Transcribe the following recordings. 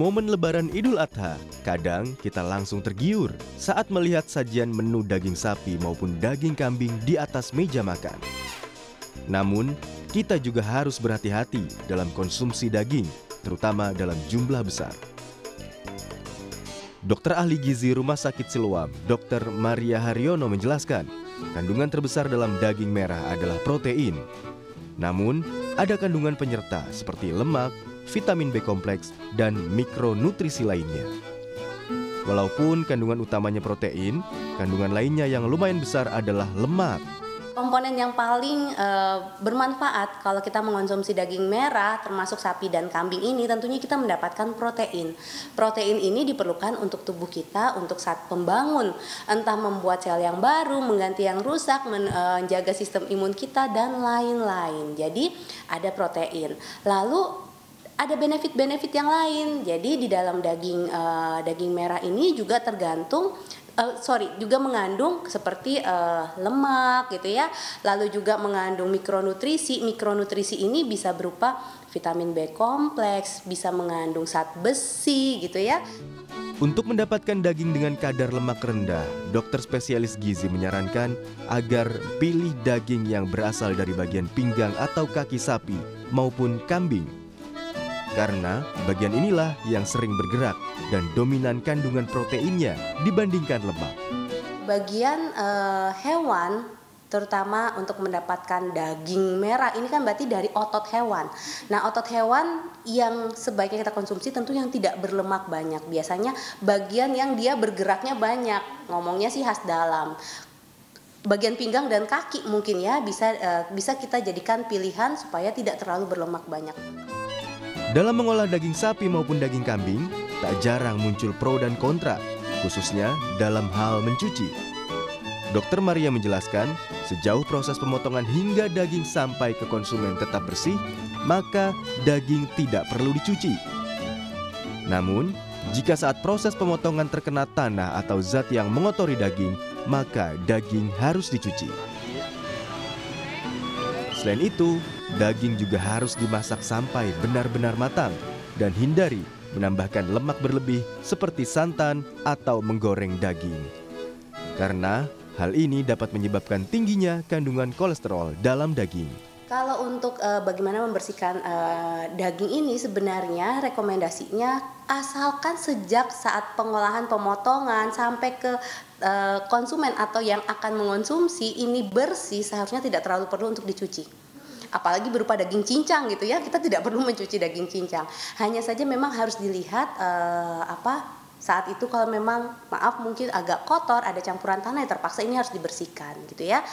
momen Lebaran Idul Adha, kadang kita langsung tergiur saat melihat sajian menu daging sapi maupun daging kambing di atas meja makan. Namun, kita juga harus berhati-hati dalam konsumsi daging, terutama dalam jumlah besar. Dokter ahli gizi Rumah Sakit Siloam, Dr. Maria Haryono menjelaskan, kandungan terbesar dalam daging merah adalah protein. Namun, ada kandungan penyerta seperti lemak, vitamin B kompleks, dan mikronutrisi lainnya. Walaupun kandungan utamanya protein, kandungan lainnya yang lumayan besar adalah lemak. Komponen yang paling bermanfaat kalau kita mengonsumsi daging merah termasuk sapi dan kambing ini tentunya kita mendapatkan protein. Protein ini diperlukan untuk tubuh kita untuk saat pembangun, entah membuat sel yang baru, mengganti yang rusak, menjaga sistem imun kita dan lain-lain. Jadi ada protein. Lalu ada benefit-benefit yang lain. Jadi di dalam daging merah ini juga juga mengandung seperti lemak gitu ya. Lalu juga mengandung mikronutrisi. Mikronutrisi ini bisa berupa vitamin B kompleks, bisa mengandung zat besi gitu ya. Untuk mendapatkan daging dengan kadar lemak rendah, dokter spesialis gizi menyarankan agar pilih daging yang berasal dari bagian pinggang atau kaki sapi maupun kambing. Karena bagian inilah yang sering bergerak dan dominan kandungan proteinnya dibandingkan lemak. Bagian hewan, terutama untuk mendapatkan daging merah, ini kan berarti dari otot hewan. Nah, otot hewan yang sebaiknya kita konsumsi tentu yang tidak berlemak banyak. Biasanya bagian yang dia bergeraknya banyak, ngomongnya sih khas dalam. Bagian pinggang dan kaki mungkin ya bisa kita jadikan pilihan supaya tidak terlalu berlemak banyak. Dalam mengolah daging sapi maupun daging kambing, tak jarang muncul pro dan kontra, khususnya dalam hal mencuci. Dokter Maria menjelaskan, sejauh proses pemotongan hingga daging sampai ke konsumen tetap bersih, maka daging tidak perlu dicuci. Namun, jika saat proses pemotongan terkena tanah atau zat yang mengotori daging, maka daging harus dicuci. Selain itu, daging juga harus dimasak sampai benar-benar matang dan hindari menambahkan lemak berlebih seperti santan atau menggoreng daging. Karena hal ini dapat menyebabkan tingginya kandungan kolesterol dalam daging. Kalau untuk bagaimana membersihkan daging ini sebenarnya rekomendasinya asalkan sejak saat pengolahan pemotongan sampai ke konsumen atau yang akan mengonsumsi ini bersih, seharusnya tidak terlalu perlu untuk dicuci. Apalagi berupa daging cincang gitu ya, kita tidak perlu mencuci daging cincang. Hanya saja memang harus dilihat saat itu kalau memang mungkin agak kotor, ada campuran tanah, ya terpaksa ini harus dibersihkan gitu ya.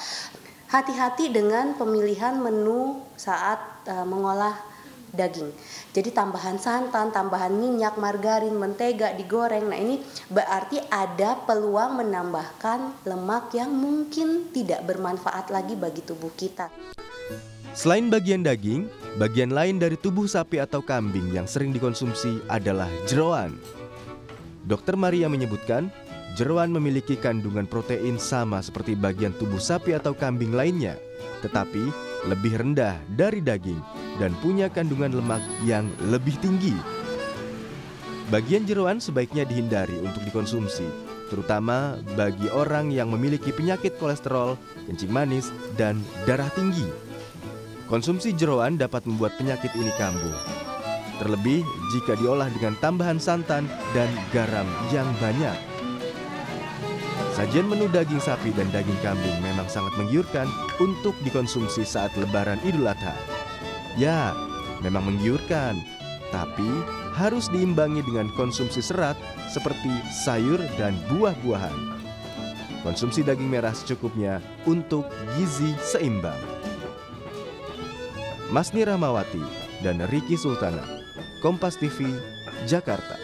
Hati-hati dengan pemilihan menu saat mengolah daging. Jadi tambahan santan, tambahan minyak, margarin, mentega digoreng. Nah, ini berarti ada peluang menambahkan lemak yang mungkin tidak bermanfaat lagi bagi tubuh kita. Selain bagian daging, bagian lain dari tubuh sapi atau kambing yang sering dikonsumsi adalah jeroan. Dokter Maria menyebutkan, jeroan memiliki kandungan protein sama seperti bagian tubuh sapi atau kambing lainnya, tetapi lebih rendah dari daging dan punya kandungan lemak yang lebih tinggi. Bagian jeroan sebaiknya dihindari untuk dikonsumsi, terutama bagi orang yang memiliki penyakit kolesterol, kencing manis, dan darah tinggi. Konsumsi jeroan dapat membuat penyakit ini kambuh. Terlebih jika diolah dengan tambahan santan dan garam yang banyak. Sajian menu daging sapi dan daging kambing memang sangat menggiurkan untuk dikonsumsi saat Lebaran Idul Adha. Ya, memang menggiurkan, tapi harus diimbangi dengan konsumsi serat seperti sayur dan buah-buahan. Konsumsi daging merah secukupnya untuk gizi seimbang. Masni Rahmawati dan Riki Sultana, Kompas TV, Jakarta.